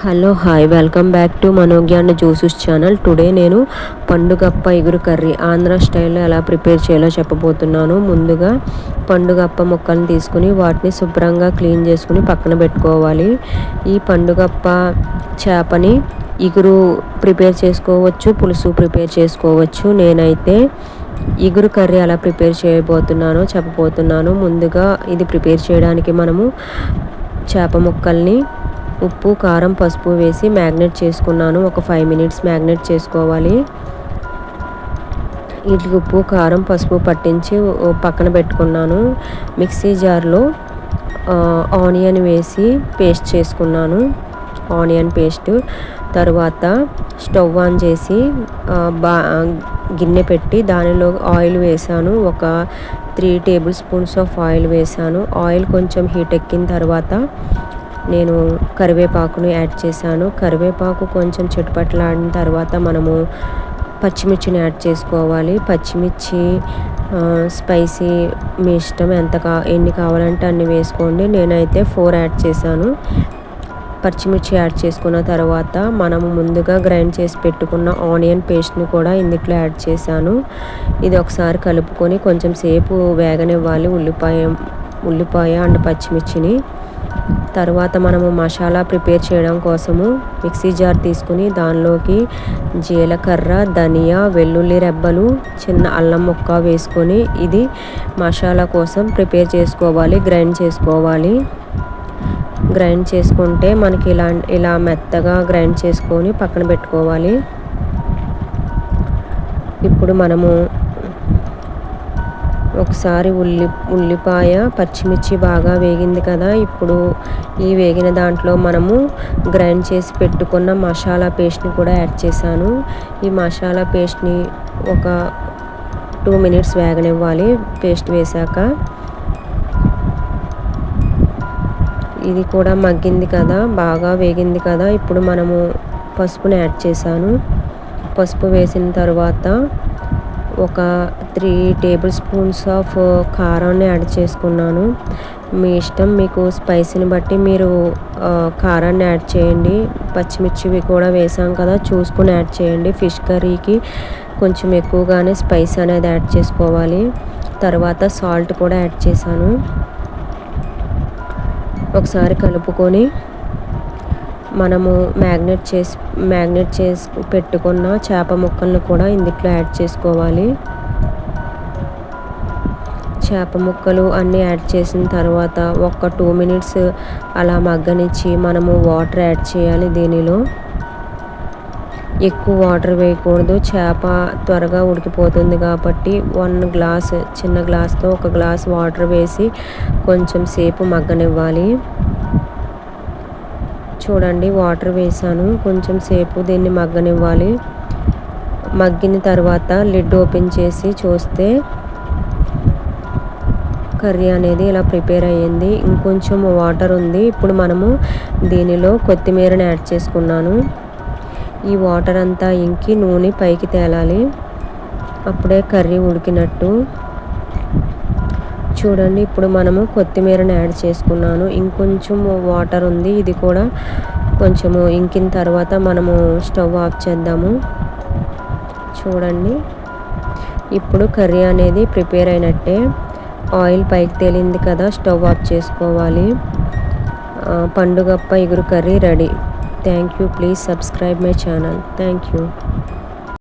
Hello hi welcome back to Manognana juices channel. Today నేను పండుగప్ప ఇగురు కర్రీ ఆంధ్ర స్టైల్లో ఎలా ప్రిపేర్ చేయాలో చెప్పబోతున్నాను. ముందుగా పండుగప్ప ముక్కల్ని తీసుకుని వాటిని శుభ్రంగా క్లీన్ చేసుకుని పక్కన పెట్టుకోవాలి. ఈ పండుగప్ప చేపని ఇగురు ప్రిపేర్ చేసుకోవచ్చు, పులుసు ప్రిపేర్ చేసుకోవచ్చు. నేనైతే ఇగురు కర్రీ ఎలా ప్రిపేర్ చేయబోతున్నానో చెప్పబోతున్నాను. ముందుగా ఇది ప్రిపేర్ చేయడానికి మనము చేప ముక్కల్ని ఉప్పు, కారం, పసుపు వేసి మ్యాగ్నేట్ చేసుకున్నాను. ఒక 5 minutes మ్యాగ్నేట్ చేసుకోవాలి. వీటికి ఉప్పు, కారం, పసుపు పట్టించి పక్కన పెట్టుకున్నాను. మిక్సీ జార్లో ఆనియన్ వేసి పేస్ట్ చేసుకున్నాను. ఆనియన్ పేస్ట్ తర్వాత స్టవ్ ఆన్ చేసి గిన్నె పెట్టి దానిలో ఆయిల్ వేసాను. ఒక 3 tablespoons ఆఫ్ ఆయిల్ వేసాను. ఆయిల్ కొంచెం హీట్ ఎక్కిన తర్వాత నేను కరివేపాకును యాడ్ చేశాను. కరివేపాకు కొంచెం చిటపటలాడిన తర్వాత మనము పచ్చిమిర్చిని యాడ్ చేసుకోవాలి. పచ్చిమిర్చి స్పైసీ మీ ఇష్టం, ఎన్ని కావాలంటే అన్ని వేసుకోండి. నేనైతే 4 యాడ్ చేశాను. పచ్చిమిర్చి యాడ్ చేసుకున్న తర్వాత మనము ముందుగా గ్రైండ్ చేసి పెట్టుకున్న ఆనియన్ పేస్ట్ని కూడా ఇందులో యాడ్ చేశాను. ఇది ఒకసారి కలుపుకొని కొంచెం సేపు వేగనివ్వాలి ఉల్లిపాయ అండ్ పచ్చిమిర్చిని. తర్వాత మనము మసాలా ప్రిపేర్ చేయడం కోసము మిక్సీ జార్ తీసుకుని దానిలోకి జీలకర్ర, ధనియా, వెల్లుల్లి రెబ్బలు, చిన్న అల్లం ముక్క వేసుకొని ఇది మసాలా కోసం ప్రిపేర్ చేసుకోవాలి, గ్రైండ్ చేసుకోవాలి. గ్రైండ్ చేసుకుంటే మనకి ఇలా మెత్తగా గ్రైండ్ చేసుకొని పక్కన పెట్టుకోవాలి. ఇప్పుడు మనము ఒకసారి ఉల్లిపాయ, పచ్చిమిర్చి బాగా వేగింది కదా. ఇప్పుడు ఈ వేగిన దాంట్లో మనము గ్రైండ్ చేసి పెట్టుకున్న మసాలా పేస్ట్ని కూడా యాడ్ చేశాను. ఈ మసాలా పేస్ట్ని ఒక 2 minutes వేగనివ్వాలి. పేస్ట్ వేశాక ఇది కూడా మగ్గింది కదా, బాగా వేగింది కదా. ఇప్పుడు మనము పసుపుని యాడ్ చేశాను. పసుపు వేసిన తర్వాత ఒక 3 tablespoons ఆఫ్ కారాన్ని యాడ్ చేసుకున్నాను. మీ ఇష్టం, మీకు స్పైసీని బట్టి మీరు కారాన్ని యాడ్ చేయండి. పచ్చిమిర్చివి కూడా వేసాం కదా, చూసుకుని యాడ్ చేయండి. ఫిష్ కర్రీకి కొంచెం ఎక్కువగానే స్పైస్ అనేది యాడ్ చేసుకోవాలి. తర్వాత సాల్ట్ కూడా యాడ్ చేశాను. ఒకసారి కలుపుకొని మనము మ్యాగ్నేట్ చేసి పెట్టుకున్న చేప ముక్కలను కూడా ఇందులో యాడ్ చేసుకోవాలి. చేప ముక్కలు అన్నీ యాడ్ చేసిన తర్వాత ఒక 2 minutes అలా మగ్గనిచ్చి మనము వాటర్ యాడ్ చేయాలి. దీనిలో ఎక్కువ వాటర్ వేయకూడదు, చేప త్వరగా ఉడికిపోతుంది కాబట్టి 1 glass, చిన్న గ్లాస్తో 1 glass వాటర్ వేసి కొంచెం సేపు మగ్గనివ్వాలి. చూడండి, వాటర్ వేసాను. కొంచెం సేపు దీన్ని మగ్గనివ్వాలి. మగ్గిన తర్వాత లిడ్ ఓపెన్ చేసి చూస్తే కర్రీ అనేది ఇలా ప్రిపేర్ అయ్యింది. ఇంకొంచెం వాటర్ ఉంది. ఇప్పుడు మనము దీనిలో కొత్తిమీరని యాడ్ చేసుకున్నాను. ఈ వాటర్ అంతా ఇంకి నూనె పైకి తేలాలి, అప్పుడే కర్రీ ఉడికినట్టు. చూడండి, ఇప్పుడు మనము కొత్తిమీరని యాడ్ చేసుకున్నాను. ఇంకొంచెం వాటర్ ఉంది. ఇది కూడా కొంచెము ఇంకిన తర్వాత మనము స్టవ్ ఆఫ్ చేద్దాము. చూడండి, ఇప్పుడు కర్రీ అనేది ప్రిపేర్ అయినట్టే. ఆయిల్ పైకి తేలింది కదా, స్టవ్ ఆఫ్ చేసుకోవాలి. పండుగప్ప ఇగురు curry ready. Thank you. Please subscribe my channel. Thank you.